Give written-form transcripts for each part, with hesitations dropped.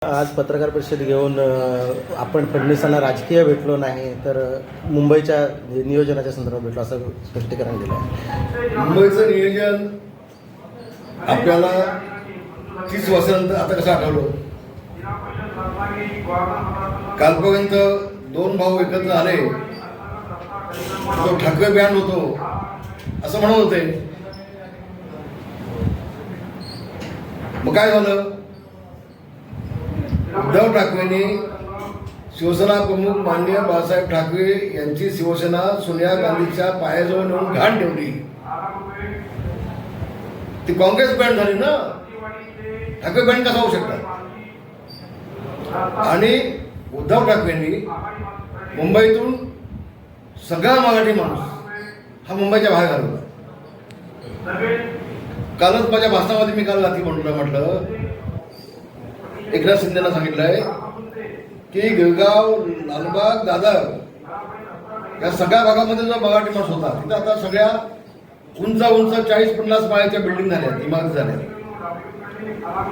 आज पत्रकार परिषद घेऊन आपण फडणवीसांना राजकीय भेटलो नाही तर मुंबईच्या नियोजनाच्या संदर्भात भेटलो असं स्पष्टीकरण दिलं आहे. मुंबईचं नियोजन आपल्याला 30 वर्षानंतर आता कसं आठवलं. कालपर्यंत दोन भाऊ एकत्र आले तो ठाकरे बँड होतो असं म्हणत होते. मग काय झालं? उद्धव ठाकरेंनी शिवसेना प्रमुख माननीय बाळासाहेब ठाकरे यांची शिवसेना सोनिया गांधीच्या पायाजवळ नेऊन घाण ठेवली. ती काँग्रेस बँड झाली ना. ठाकरे बँड कसा होऊ शकतात? आणि उद्धव ठाकरेंनी मुंबईतून सगळा मराठी माणूस हा मुंबईच्या बाहेर घालवला. कालच माझ्या भाषणामध्ये मी काल रात्री म्हटलं एकनाथ शिंदेना सांगितलंय की गिरगाव, लालबाग, दादर या सगळ्या भागामध्ये जो मराठी माणूस होता तिथं आता सगळ्या उंच 40-50 माळ्याच्या बिल्डिंग झाल्या, इमारती झाल्या.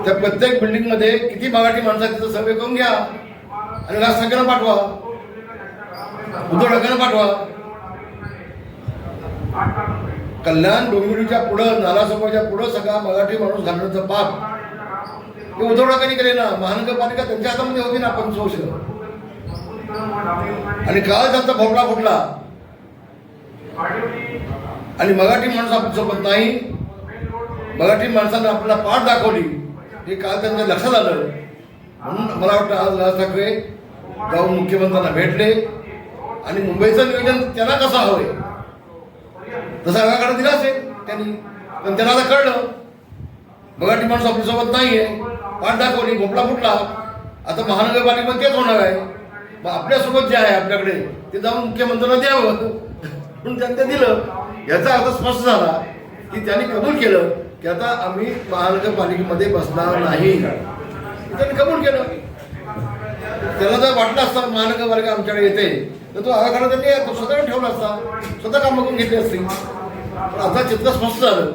त्या प्रत्येक बिल्डिंगमध्ये किती मराठी माणसं आहेत तिथं सर्वे करून घ्या आणि राज ठाकरेंना पाठवा, उद्धव ठाकरेंना पाठवा. कल्याण डोंबिवलीच्या पुढं, नालासोपाच्या पुढं सगळा मराठी माणूस घालण्याचं पाप उद्धव ठाकरे केले ना. महानगरपालिका त्यांच्या हातामध्ये होती ना 5 वर्ष. आणि काळ त्यांचा भोपळा फुटला आणि मराठी माणूस आपल्यासोबत नाही. मराठी माणसानं आपल्याला पाठ दाखवली हे काल त्यांच्या लक्षात आलं. म्हणून मला वाटतं आज राज ठाकरे जाऊन मुख्यमंत्र्यांना भेटले आणि मुंबईचं नियोजन त्यांना कसं हवंय तसा आगाकडे दिला असेल त्यांनी. पण त्यांना आता कळलं मराठी माणूस आपल्यासोबत नाहीये. पाठ दाखवली, भोपळा फुटला. आता महानगरपालिकेमध्ये तेच होणार आहे. मग आपल्यासोबत जे आहे आपल्याकडे ते जाऊन मुख्यमंत्र्यांना द्यावं म्हणून त्यांनी ते दिलं. याचा अर्थ स्पष्ट झाला की त्यांनी कबूल केलं की आता आम्ही महानगरपालिकेमध्ये बसणार नाही. त्यांनी कबूल केलं. त्याला जर वाटलं असतं महानगरपालिका आमच्याकडे येते तर तो आगाखाना त्यांनी स्वतः ठेवला असता, स्वतः कामं करून घेतली असती. पण आता चित्र स्पष्ट झालं.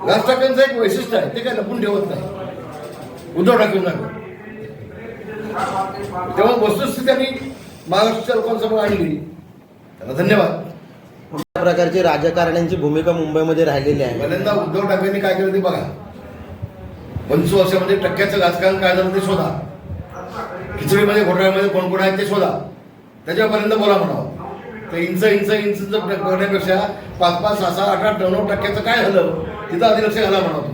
राज ठाकरेंचं एक वैशिष्ट्य आहे, ते काय लपून ठेवत नाही उद्धव ठाकरेंना. तेव्हा वस्तुस्थिती त्यांनी महाराष्ट्राच्या लोकांसमोर आणली. त्याला धन्यवाद. कुठल्या प्रकारची राजकारण्यांची भूमिका मुंबईमध्ये राहिलेली आहे? पहिल्यांदा उद्धव ठाकरेंनी काय केलं ते बघा. 25 वर्षामध्ये टक्क्याचं राजकारण काय झालं ते शोधा. खिचडीमध्ये घोटाळ्यामध्ये कोण कोण आहे ते शोधा. त्याच्यापर्यंत बोला म्हणावं. तर इंच करण्यापेक्षा 5-5, 6-6, 8-8, 9-9 टक्क्याचं काय झालं तिथं आधी लक्ष घाला म्हणावं.